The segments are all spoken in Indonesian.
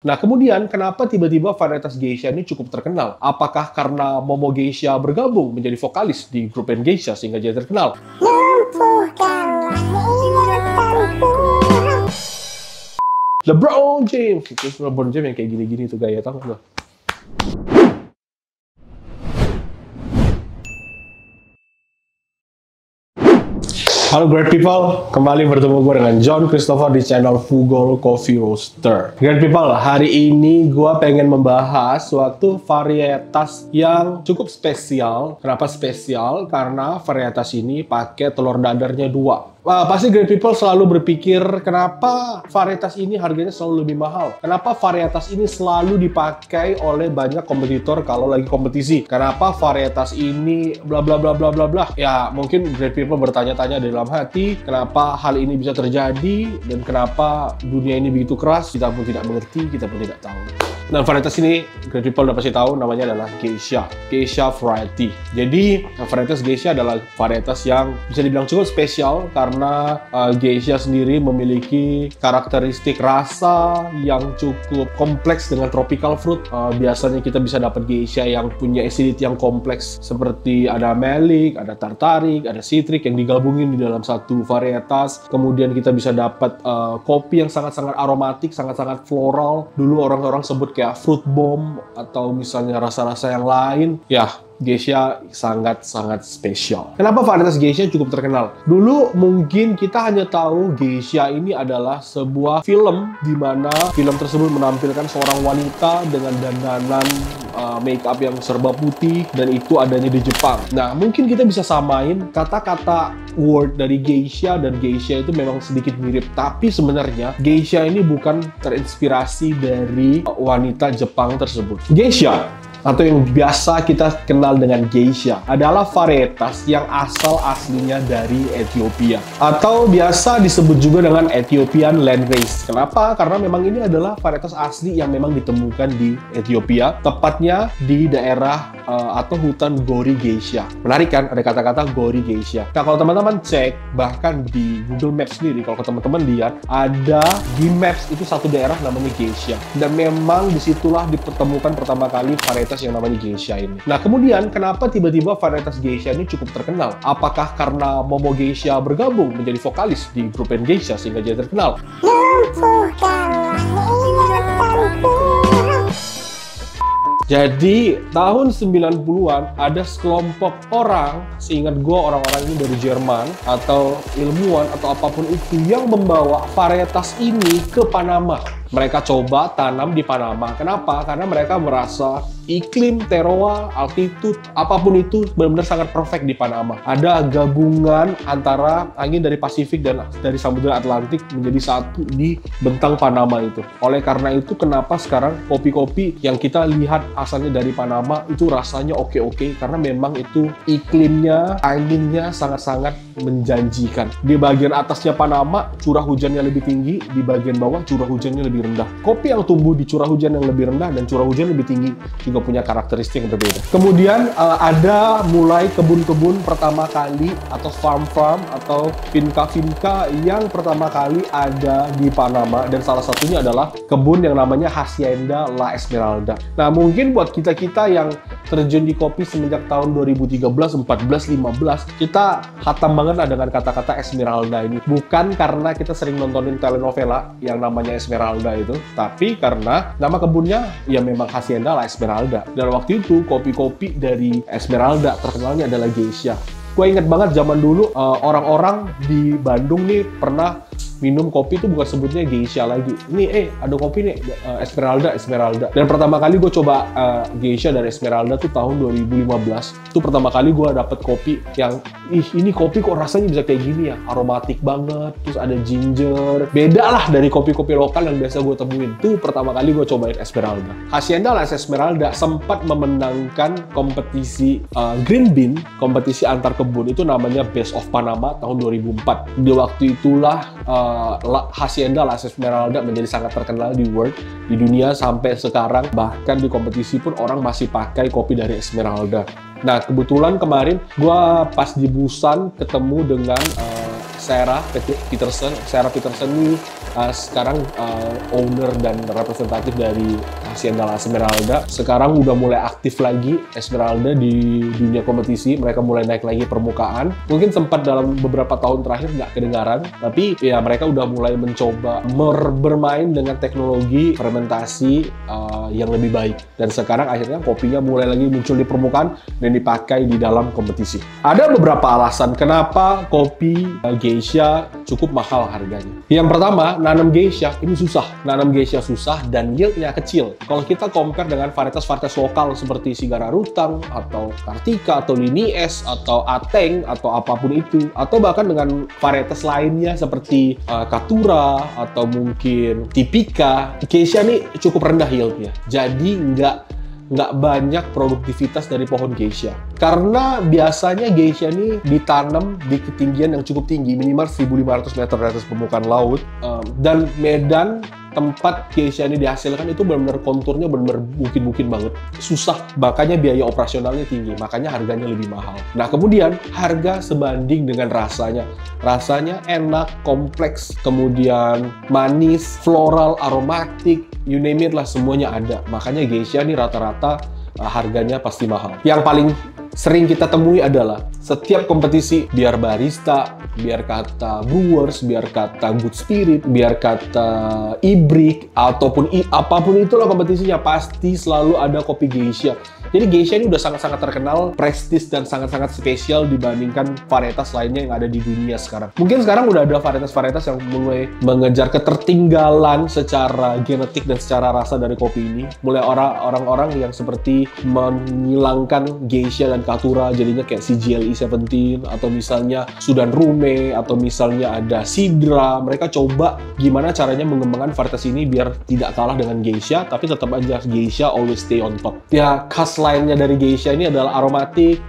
Nah, kemudian kenapa tiba-tiba varietas geisha ini cukup terkenal? Apakah karena Momo Geisha bergabung menjadi vokalis di grup band geisha sehingga jadi terkenal? LeBron James, itu LeBron James yang kayak gini-gini tuh gaya, tau nggak? Halo great people, kembali bertemu gue dengan John Christopher di channel Fugol Coffee Roaster. Great people, hari ini gue pengen membahas suatu varietas yang cukup spesial. Kenapa spesial? Karena varietas ini pakai telur dadarnya 2. Pasti great people selalu berpikir, kenapa varietas ini harganya selalu lebih mahal? Kenapa varietas ini selalu dipakai oleh banyak kompetitor kalau lagi kompetisi? Kenapa varietas ini bla bla bla bla bla bla? Ya, mungkin great people bertanya-tanya dalam hati, kenapa hal ini bisa terjadi dan kenapa dunia ini begitu keras? Kita pun tidak mengerti, kita pun tidak tahu. Dan varietas ini, great people udah pasti tahu, namanya adalah geisha. Geisha variety. Jadi, varietas geisha adalah varietas yang bisa dibilang cukup spesial karena geisha sendiri memiliki karakteristik rasa yang cukup kompleks dengan tropical fruit. Biasanya kita bisa dapat geisha yang punya acidity yang kompleks seperti ada malic, ada tartarik, ada citric yang digabungin di dalam satu varietas. Kemudian kita bisa dapat kopi yang sangat-sangat aromatik, sangat-sangat floral. Dulu orang-orang sebut kayak fruit bomb atau misalnya rasa-rasa yang lain. Ya, geisha sangat-sangat spesial. Kenapa varietas geisha cukup terkenal? Dulu mungkin kita hanya tahu geisha ini adalah sebuah film di mana film tersebut menampilkan seorang wanita dengan dandanan make up yang serba putih dan itu adanya di Jepang. Nah, mungkin kita bisa samain kata-kata word dari geisha dan geisha itu memang sedikit mirip, tapi sebenarnya geisha ini bukan terinspirasi dari wanita Jepang tersebut. Geisha atau yang biasa kita kenal dengan geisha adalah varietas yang asal-aslinya dari Ethiopia atau biasa disebut juga dengan Ethiopian landrace. Kenapa? Karena memang ini adalah varietas asli yang memang ditemukan di Ethiopia, tepatnya di daerah atau hutan Gori Geisha. Menarik kan? Ada kata-kata Gori Geisha. Nah, kalau teman-teman cek, bahkan di Google Maps sendiri, kalau teman-teman lihat, ada di Maps itu satu daerah namanya Geisha. Dan memang disitulah dipertemukan pertama kali varietas yang namanya geisha ini. Nah, kemudian kenapa tiba-tiba varietas geisha ini cukup terkenal? Apakah karena Momo Geisha bergabung menjadi vokalis di grup band geisha sehingga jadi terkenal? Jadi, tahun 90-an ada sekelompok orang, seingat gue orang-orang ini dari Jerman, atau ilmuwan, atau apapun itu, yang membawa varietas ini ke Panama. Mereka coba tanam di Panama. Kenapa? Karena mereka merasa iklim, terroir, altitude, apapun itu benar-benar sangat perfect di Panama. Ada gabungan antara angin dari Pasifik dan dari Samudra Atlantik menjadi satu di bentang Panama itu. Oleh karena itu, kenapa sekarang kopi-kopi yang kita lihat asalnya dari Panama itu rasanya oke-oke, karena memang itu iklimnya, anginnya sangat-sangat menjanjikan. Di bagian atasnya Panama, curah hujannya lebih tinggi, di bagian bawah curah hujannya lebih rendah. Kopi yang tumbuh di curah hujan yang lebih rendah dan curah hujan lebih tinggi juga punya karakteristik yang berbeda. Kemudian ada mulai kebun-kebun pertama kali atau farm-farm atau finca-finca yang pertama kali ada di Panama, dan salah satunya adalah kebun yang namanya Hacienda La Esmeralda. Nah, mungkin buat kita-kita yang terjun di kopi semenjak tahun 2013, 14, 15, kita hatam banget dengan kata-kata Esmeralda ini. Bukan karena kita sering nontonin telenovela yang namanya Esmeralda itu, tapi karena nama kebunnya ya memang Hacienda La Esmeralda. Dan waktu itu kopi-kopi dari Esmeralda terkenalnya adalah geisha. Gue inget banget zaman dulu orang-orang di Bandung nih pernah minum kopi itu bukan sebutnya geisha lagi. Ini ada kopi nih Esmeralda. Dan pertama kali gue coba geisha dari Esmeralda tuh tahun 2015. Itu pertama kali gue dapet kopi yang ini kopi kok rasanya bisa kayak gini ya, aromatik banget, terus ada ginger. Beda lah dari kopi-kopi lokal yang biasa gue temuin. Itu pertama kali gue cobain Esmeralda. Hacienda La Esmeralda sempat memenangkan kompetisi Green Bean, kompetisi antar kebun itu namanya Best of Panama tahun 2004. Di waktu itulah Hacienda La Esmeralda menjadi sangat terkenal di dunia sampai sekarang. Bahkan di kompetisi pun orang masih pakai kopi dari Esmeralda. Nah, kebetulan kemarin gue pas di Busan ketemu dengan Sarah Peterson. Sarah Peterson ini sekarang owner dan representatif dari Hacienda La Esmeralda. Sekarang udah mulai aktif lagi Esmeralda di dunia kompetisi. Mereka mulai naik lagi permukaan. Mungkin sempat dalam beberapa tahun terakhir nggak kedengaran, tapi ya mereka udah mulai mencoba bermain dengan teknologi fermentasi yang lebih baik. Dan sekarang akhirnya kopinya mulai lagi muncul di permukaan dan dipakai di dalam kompetisi. Ada beberapa alasan kenapa kopi geisha cukup mahal harganya. Yang pertama, nanam geisha ini susah. Nanam geisha susah dan yieldnya kecil. Kalau kita compare dengan varietas-varietas lokal seperti Sigara Rutang, atau Kartika, atau Linies, atau Ateng, atau apapun itu, atau bahkan dengan varietas lainnya seperti Katura, atau mungkin Tipika, geisha ini cukup rendah yieldnya. Jadi nggak banyak produktivitas dari pohon geisha. Karena biasanya geisha ini ditanam di ketinggian yang cukup tinggi, minimal 1.500 meter di atas permukaan laut, dan medan tempat geisha ini dihasilkan itu benar-benar konturnya benar-benar bukit-bukit banget. Susah, makanya biaya operasionalnya tinggi, makanya harganya lebih mahal. Nah, kemudian harga sebanding dengan rasanya. Rasanya enak, kompleks, kemudian manis, floral, aromatik, you name it lah, semuanya ada. Makanya geisha ini rata-rata harganya pasti mahal. Yang paling sering kita temui adalah setiap kompetisi, biar barista, biar kata brewers, biar kata good spirit, biar kata ibrik, ataupun apapun itulah kompetisinya, pasti selalu ada kopi geisha. Jadi geisha ini udah sangat-sangat terkenal, prestis, dan sangat-sangat spesial dibandingkan varietas lainnya yang ada di dunia sekarang. Mungkin sekarang udah ada varietas-varietas yang mulai mengejar ketertinggalan secara genetik dan secara rasa dari kopi ini. Mulai orang-orang yang seperti menghilangkan geisha dan Katura, jadinya kayak CGLE 17, atau misalnya Sudan Rume, atau misalnya ada Sidra. Mereka coba gimana caranya mengembangkan varietas ini biar tidak kalah dengan geisha, tapi tetap aja geisha always stay on top. Ya, khas lainnya dari geisha ini adalah aromatik,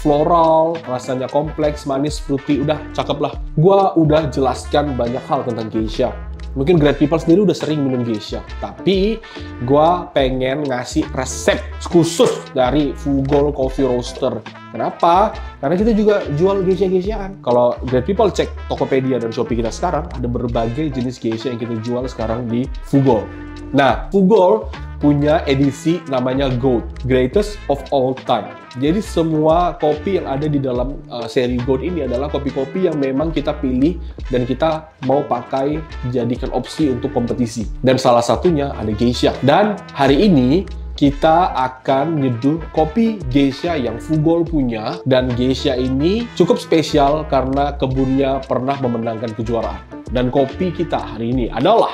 floral, rasanya kompleks, manis, fruity, udah cakep lah. Gua udah jelaskan banyak hal tentang geisha. Mungkin Great People sendiri udah sering minum geisha, tapi gua pengen ngasih resep khusus dari Fugol Coffee Roaster. Kenapa? Karena kita juga jual geisha-geishaan. Kalau Great People cek Tokopedia dan Shopee kita sekarang, ada berbagai jenis geisha yang kita jual sekarang di Fugol. Nah, Fugol punya edisi namanya Gold, Greatest of All Time. Jadi semua kopi yang ada di dalam seri Gold ini adalah kopi-kopi yang memang kita pilih dan kita mau pakai jadikan opsi untuk kompetisi. Dan salah satunya ada geisha. Dan hari ini kita akan nyeduh kopi geisha yang Fugol punya. Dan geisha ini cukup spesial karena kebunnya pernah memenangkan kejuaraan. Dan kopi kita hari ini adalah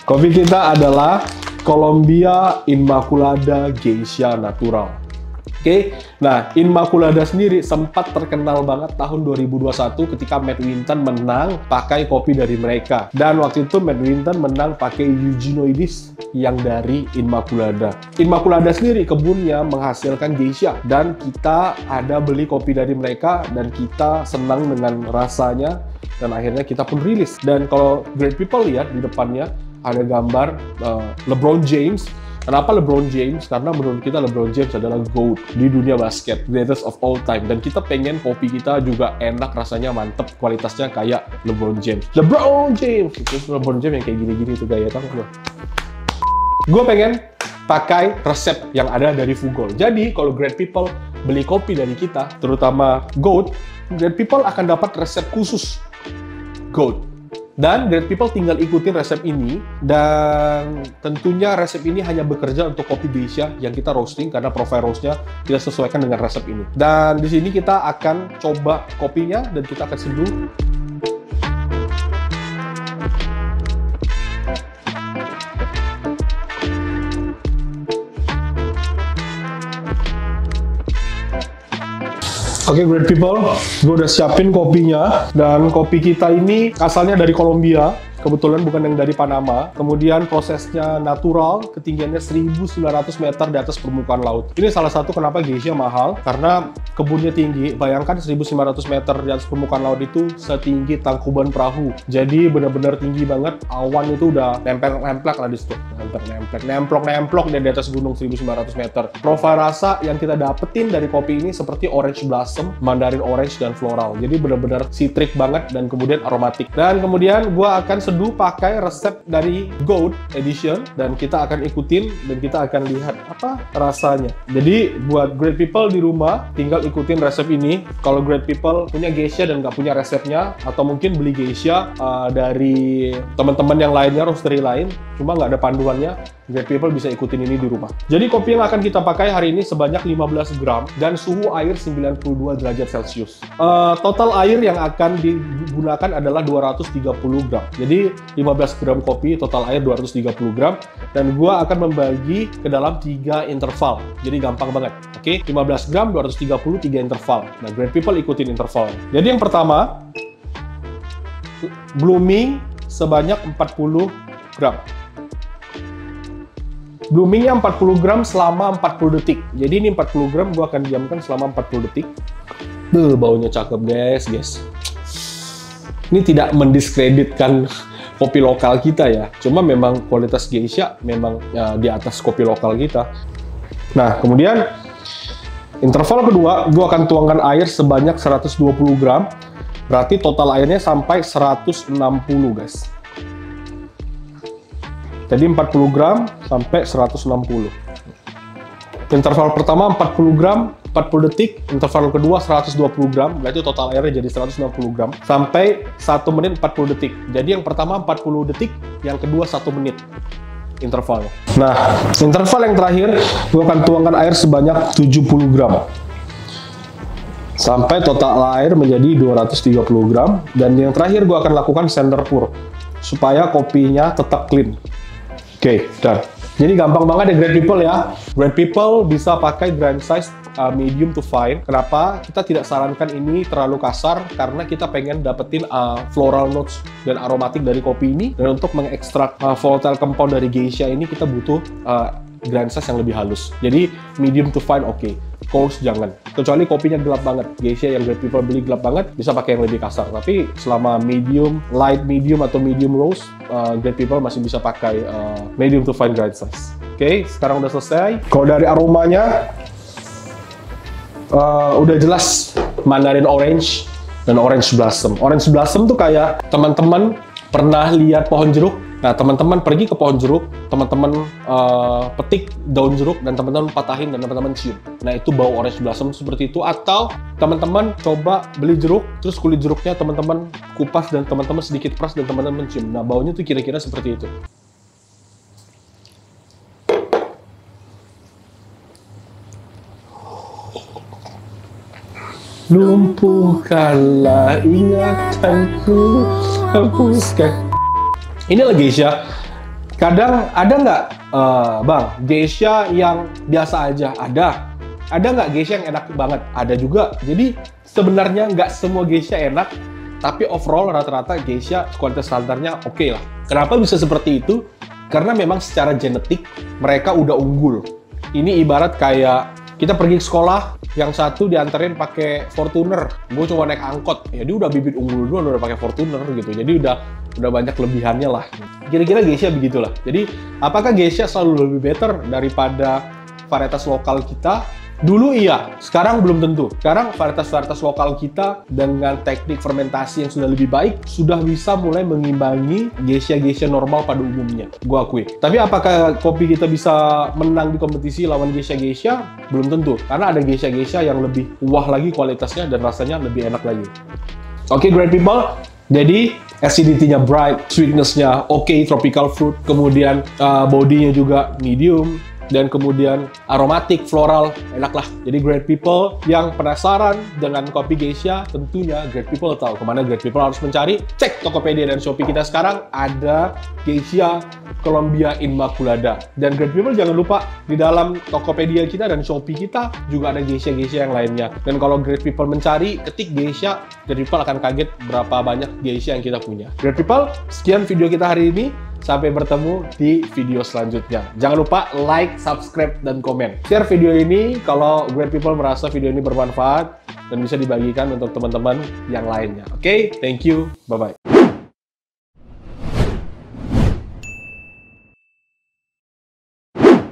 kopi kita adalah Colombia Immaculada Geisha Natural. Oke, nah Immaculada sendiri sempat terkenal banget tahun 2021 ketika Matt Winton menang pakai kopi dari mereka. Dan waktu itu Matt Winton menang pakai Eugenioides yang dari Immaculada. Immaculada sendiri kebunnya menghasilkan geisha dan kita ada beli kopi dari mereka dan kita senang dengan rasanya dan akhirnya kita pun rilis. Dan kalau Great People lihat di depannya ada gambar LeBron James. Kenapa LeBron James? Karena menurut kita LeBron James adalah GOAT di dunia basket, greatest of all time. Dan kita pengen kopi kita juga enak, rasanya mantep, kualitasnya kayak LeBron James. LeBron James! Itu LeBron James yang kayak gini-gini tuh gaya, tau gak? Gue pengen pakai resep yang ada dari Fugol. Jadi kalau Great People beli kopi dari kita, terutama GOAT, Great People akan dapat resep khusus GOAT. Dan Great People tinggal ikutin resep ini, dan tentunya resep ini hanya bekerja untuk kopi geisha yang kita roasting karena profile roastnya kita sesuaikan dengan resep ini. Dan di sini kita akan coba kopinya dan kita akan seduh. Oke, Great People, gue udah siapin kopinya, dan kopi kita ini asalnya dari Kolombia. kebetulan bukan yang dari Panama. Kemudian prosesnya natural, ketinggiannya 1.900 meter di atas permukaan laut. Ini salah satu kenapa geisha mahal, karena kebunnya tinggi. Bayangkan 1.900 meter di atas permukaan laut itu setinggi tangkuban perahu. Jadi benar-benar tinggi banget, awan itu udah nempel-nempel lah di situ. Nemplok-nemplok di atas gunung 1.900 meter. Profil rasa yang kita dapetin dari kopi ini seperti orange blossom, mandarin orange, dan floral. Jadi benar-benar citric banget dan kemudian aromatik. Dan kemudian gua akan seduh pakai resep dari Gold Edition dan kita akan ikutin dan kita akan lihat apa rasanya. Jadi buat great people di rumah tinggal ikutin resep ini. Kalau great people punya geisha dan nggak punya resepnya, atau mungkin beli geisha dari teman-teman yang lainnya, roastery lain, cuma nggak ada panduannya, great people bisa ikutin ini di rumah. Jadi kopi yang akan kita pakai hari ini sebanyak 15 gram dan suhu air 92 derajat Celcius. Total air yang akan digunakan adalah 230 gram. Jadi 15 gram kopi, total air 230 gram. Dan gua akan membagi ke dalam 3 interval. Jadi gampang banget. Oke, 15 gram, 230, 3 interval. Nah, great people ikutin interval. Jadi yang pertama, blooming sebanyak 40 gram. Bloomingnya 40 gram selama 40 detik. Jadi ini 40 gram gua akan diamkan selama 40 detik. Baunya cakep guys. Ini tidak mendiskreditkan kopi lokal kita ya. Cuma memang kualitas geisha memang ya, di atas kopi lokal kita. Nah, kemudian interval kedua, gue akan tuangkan air sebanyak 120 gram. Berarti total airnya sampai 160 guys. Jadi 40 gram sampai 160. Interval pertama 40 gram, 40 detik. Interval kedua 120 gram, berarti total airnya jadi 160 gram. Sampai 1 menit 40 detik. Jadi yang pertama 40 detik, yang kedua 1 menit intervalnya. Nah, interval yang terakhir, gue akan tuangkan air sebanyak 70 gram. Sampai total air menjadi 230 gram. Dan yang terakhir gue akan lakukan sender pour, supaya kopinya tetap clean. Oke, done. Jadi gampang banget ya great people ya. Great people bisa pakai grind size medium to fine. Kenapa? Kita tidak sarankan ini terlalu kasar karena kita pengen dapetin floral notes dan aromatik dari kopi ini. Dan untuk mengekstrak volatile compound dari geisha ini kita butuh grind size yang lebih halus. Jadi medium to fine oke. Coarse jangan. Kecuali kopinya gelap banget. Geisha yang great people beli gelap banget, bisa pakai yang lebih kasar. Tapi selama medium, light medium atau medium roast, great people masih bisa pakai medium to fine grind size. Oke, sekarang udah selesai. Kalau dari aromanya, udah jelas mandarin orange dan orange blossom. Orange blossom tuh kayak teman-teman pernah lihat pohon jeruk. Nah, teman-teman pergi ke pohon jeruk, teman-teman petik daun jeruk dan teman-teman patahin dan teman-teman cium. Nah, itu bau orange blossom seperti itu. Atau teman-teman coba beli jeruk, terus kulit jeruknya teman-teman kupas dan teman-teman sedikit peras dan teman-teman cium. Nah, baunya tuh kira-kira seperti itu. Lumpuhkanlah ingatanku, hapuskan. Inilah geisha. Kadang ada nggak, Bang, geisha yang biasa aja? Ada. Ada nggak geisha yang enak banget? Ada juga. Jadi sebenarnya nggak semua geisha enak, tapi overall rata-rata geisha kualitas standarnya oke lah. Kenapa bisa seperti itu? Karena memang secara genetik mereka udah unggul. Ini ibarat kayak kita pergi ke sekolah, yang satu dianterin pakai Fortuner, gue coba naik angkot, ya dia udah bibit unggul dulu, udah pakai Fortuner gitu, jadi udah banyak kelebihannya lah. Kira-kira geisha begitulah. Jadi apakah geisha selalu lebih better daripada varietas lokal kita? Dulu iya, sekarang belum tentu. Sekarang varietas-varietas lokal kita dengan teknik fermentasi yang sudah lebih baik, sudah bisa mulai mengimbangi geisha-geisha normal pada umumnya. Gua akui. Tapi apakah kopi kita bisa menang di kompetisi lawan geisha-geisha? Belum tentu. Karena ada geisha-geisha yang lebih wah lagi kualitasnya dan rasanya lebih enak lagi. Oke, great people. Jadi acidity-nya bright, sweetness-nya oke, tropical fruit, kemudian body-nya juga medium. dan kemudian aromatik, floral, enak lah. Jadi Great People yang penasaran dengan kopi geisha, tentunya Great People tahu kemana Great People harus mencari. Cek Tokopedia dan Shopee kita sekarang, ada geisha Colombia Immaculada. Dan Great People jangan lupa, di dalam Tokopedia kita dan Shopee kita juga ada geisha-geisha yang lainnya. Dan kalau Great People mencari, ketik geisha, Great People akan kaget berapa banyak geisha yang kita punya. Great People, sekian video kita hari ini. Sampai bertemu di video selanjutnya. Jangan lupa like, subscribe, dan komen. Share video ini kalau Great People merasa video ini bermanfaat dan bisa dibagikan untuk teman-teman yang lainnya. Oke, thank you, bye-bye.